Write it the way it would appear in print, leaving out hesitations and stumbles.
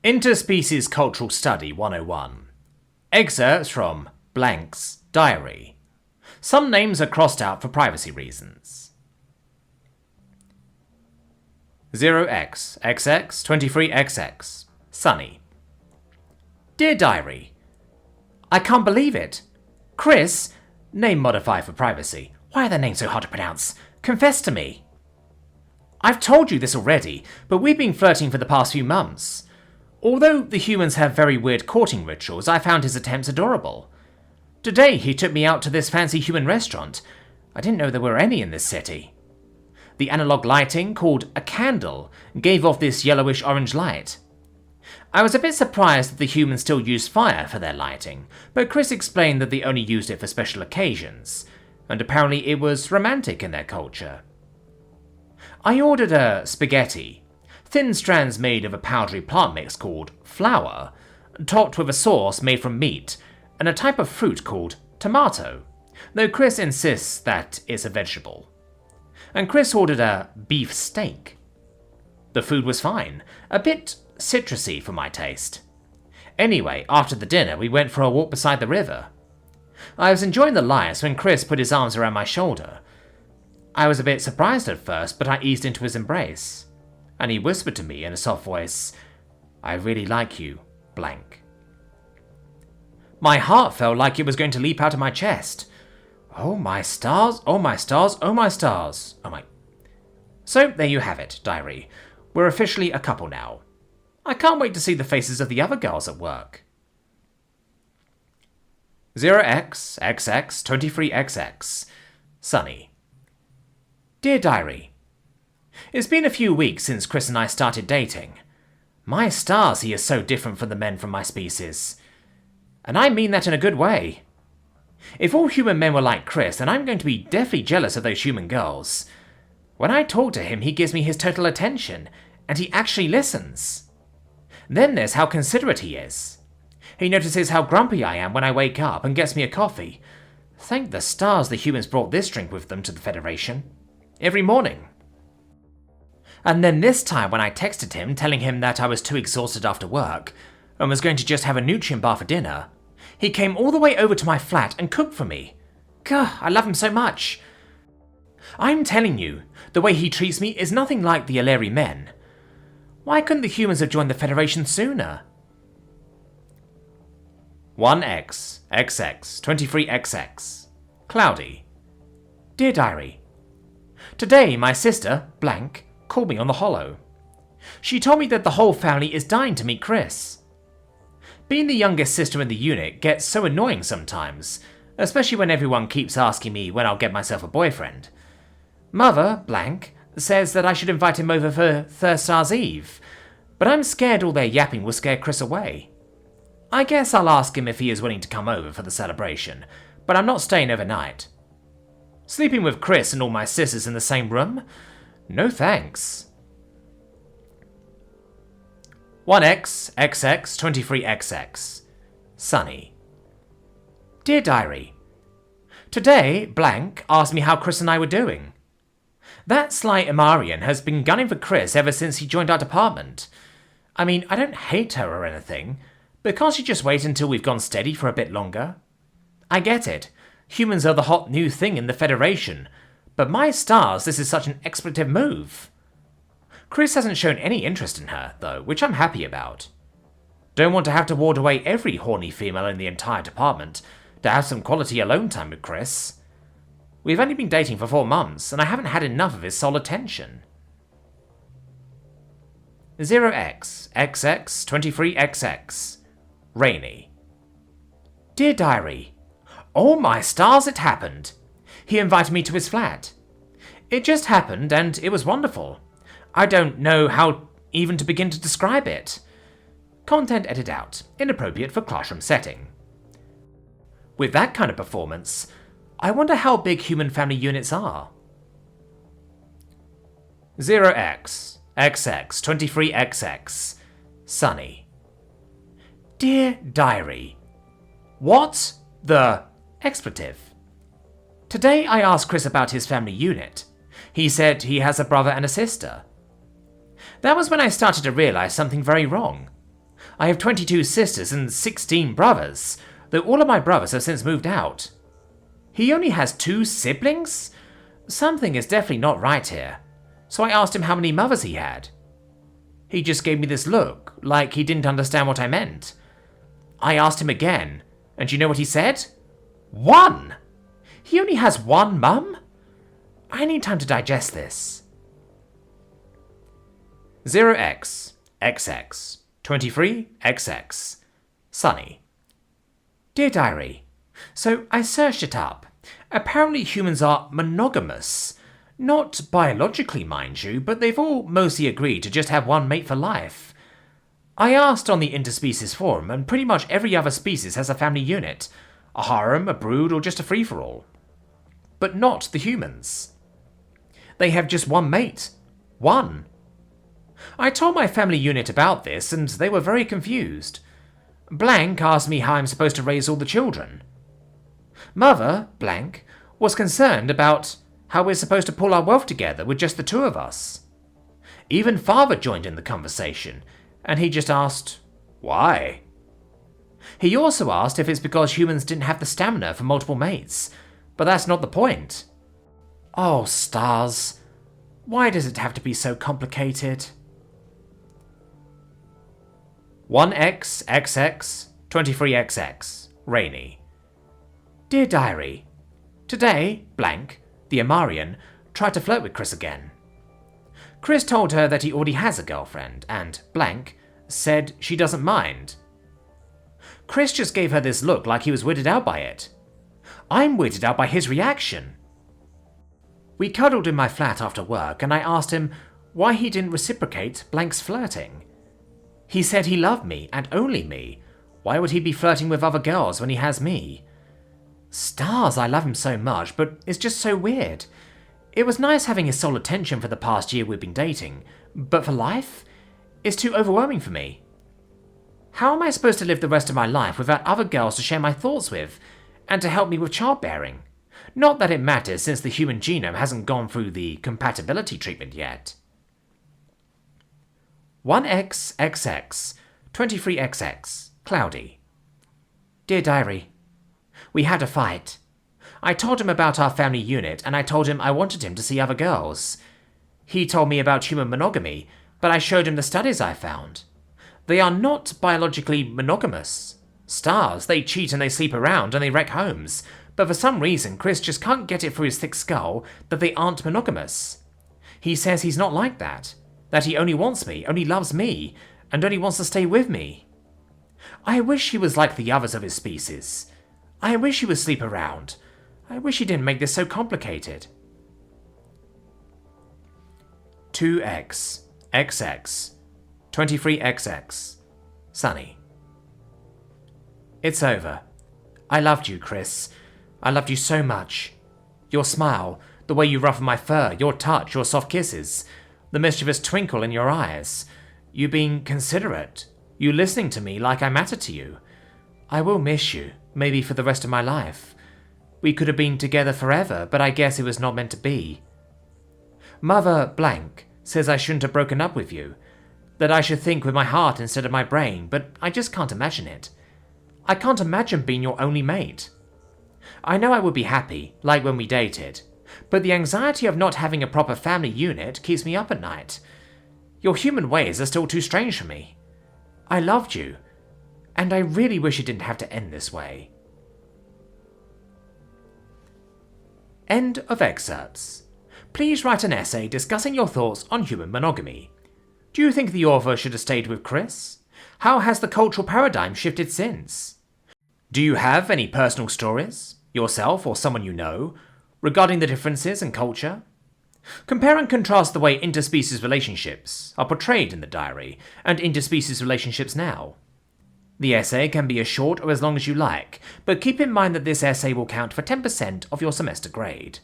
Interspecies Cultural Study 101. Excerpts from Blank's diary. Some names are crossed out for privacy reasons. 0x XX23XX Sunny. Dear Diary, I can't believe it. Chris, name modified for privacy. Why are their names so hard to pronounce? Confess to me. I've told you this already, but we've been flirting for the past few months. Although the humans have very weird courting rituals, I found his attempts adorable. Today he took me out to this fancy human restaurant. I didn't know there were any in this city. The analog lighting, called a candle, gave off this yellowish-orange light. I was a bit surprised that the humans still used fire for their lighting, but Chris explained that they only used it for special occasions, and apparently it was romantic in their culture. I ordered a spaghetti, thin strands made of a powdery plant mix called flour, topped with a sauce made from meat, and a type of fruit called tomato, though Chris insists that it's a vegetable. And Chris ordered a beef steak. The food was fine, a bit citrusy for my taste. Anyway, after the dinner, we went for a walk beside the river. I was enjoying the lights when Chris put his arms around my shoulder. I was a bit surprised at first, but I eased into his embrace, and he whispered to me in a soft voice, I really like you, blank. My heart felt like it was going to leap out of my chest. Oh my stars, oh my stars, oh my stars, oh my... So there you have it, diary. We're officially a couple now. I can't wait to see the faces of the other girls at work. 0x XX23XX Sunny. Dear Diary, it's been a few weeks since Chris and I started dating. My stars, he is so different from the men from my species. And I mean that in a good way. If all human men were like Chris, then I'm going to be deathly jealous of those human girls. When I talk to him, he gives me his total attention, and he actually listens. Then there's how considerate he is. He notices how grumpy I am when I wake up and gets me a coffee. Thank the stars the humans brought this drink with them to the Federation. Every morning. And then this time when I texted him telling him that I was too exhausted after work and was going to just have a nutrient bar for dinner, he came all the way over to my flat and cooked for me. Gah, I love him so much. I'm telling you, the way he treats me is nothing like the Aleri men. Why couldn't the humans have joined the Federation sooner? 1x XX23XX Cloudy. Dear Diary, today my sister, blank, called me on the holo. She told me that the whole family is dying to meet Chris. Being the youngest sister in the unit gets so annoying sometimes, especially when everyone keeps asking me when I'll get myself a boyfriend. Mother, blank, says that I should invite him over for Thurstar's Eve, but I'm scared all their yapping will scare Chris away. I guess I'll ask him if he is willing to come over for the celebration, but I'm not staying overnight. Sleeping with Chris and all my sisters in the same room? No thanks. 1x XX23XX Sunny. Dear Diary, today, blank asked me how Chris and I were doing. That sly Amarian has been gunning for Chris ever since he joined our department. I mean, I don't hate her or anything, but can't she just wait until we've gone steady for a bit longer? I get it. Humans are the hot new thing in the Federation, but my stars, this is such an expletive move. Chris hasn't shown any interest in her, though, which I'm happy about. Don't want to have to ward away every horny female in the entire department to have some quality alone time with Chris. We've only been dating for 4 months, and I haven't had enough of his sole attention. 0x XX23XX Rainy. Dear Diary, oh my stars, it happened. He invited me to his flat. It just happened, and it was wonderful. I don't know how even to begin to describe it. Content edit out, inappropriate for classroom setting. With that kind of performance, I wonder how big human family units are. 0x XX23XX Sunny. Dear Diary, what the expletive? Today I asked Chris about his family unit. He said he has a brother and a sister. That was when I started to realise something very wrong. I have 22 sisters and 16 brothers, though all of my brothers have since moved out. He only has 2 siblings? Something is definitely not right here. So I asked him how many mothers he had. He just gave me this look, like he didn't understand what I meant. I asked him again, and you know what he said? 1! He only has 1 mum? I need time to digest this. 0x, XX, 23, XX, Sunny. Dear Diary, so I searched it up. Apparently humans are monogamous. Not biologically, mind you, but they've all mostly agreed to just have one mate for life. I asked on the interspecies forum, and pretty much every other species has a family unit. A harem, a brood, or just a free-for-all. But not the humans. They have just one mate. One. I told my family unit about this, and they were very confused. Blank asked me how I'm supposed to raise all the children. Mother, blank, was concerned about how we're supposed to pull our wealth together with just the 2 of us. Even father joined in the conversation, and he just asked, why? He also asked if it's because humans didn't have the stamina for multiple mates, but that's not the point. Oh, stars. Why does it have to be so complicated? 1x, XX, 23XX, Rainy. Dear Diary, today, blank, the Amarian, tried to flirt with Chris again. Chris told her that he already has a girlfriend, and blank said she doesn't mind. Chris just gave her this look like he was weirded out by it. I'm weirded out by his reaction. We cuddled in my flat after work, and I asked him why he didn't reciprocate blank's flirting. He said he loved me, and only me. Why would he be flirting with other girls when he has me? Stars, I love him so much, but it's just so weird. It was nice having his sole attention for the past year we've been dating, but for life? It's too overwhelming for me. How am I supposed to live the rest of my life without other girls to share my thoughts with, and to help me with childbearing? Not that it matters since the human genome hasn't gone through the compatibility treatment yet. 1x, XX, 23XX, Cloudy. Dear Diary, we had a fight. I told him about our family unit, and I told him I wanted him to see other girls. He told me about human monogamy, but I showed him the studies I found. They are not biologically monogamous. Stars, they cheat and they sleep around and they wreck homes, but for some reason Chris just can't get it through his thick skull that they aren't monogamous. He says he's not like that he only wants me, only loves me, and only wants to stay with me. I wish he was like the others of his species. I wish he would sleep around. I wish he didn't make this so complicated. 2x, XX, 23XX, Sunny. It's over. I loved you, Chris. I loved you so much. Your smile, the way you ruffle my fur, your touch, your soft kisses, the mischievous twinkle in your eyes, you being considerate, you listening to me like I matter to you. I will miss you, maybe for the rest of my life. We could have been together forever, but I guess it was not meant to be. Mother blank says I shouldn't have broken up with you, that I should think with my heart instead of my brain, but I just can't imagine it. I can't imagine being your only mate. I know I would be happy, like when we dated, but the anxiety of not having a proper family unit keeps me up at night. Your human ways are still too strange for me. I loved you, and I really wish it didn't have to end this way. End of excerpts. Please write an essay discussing your thoughts on human monogamy. Do you think the author should have stayed with Chris? How has the cultural paradigm shifted since? Do you have any personal stories, yourself or someone you know, regarding the differences in culture? Compare and contrast the way interspecies relationships are portrayed in the diary and interspecies relationships now. The essay can be as short or as long as you like, but keep in mind that this essay will count for 10% of your semester grade.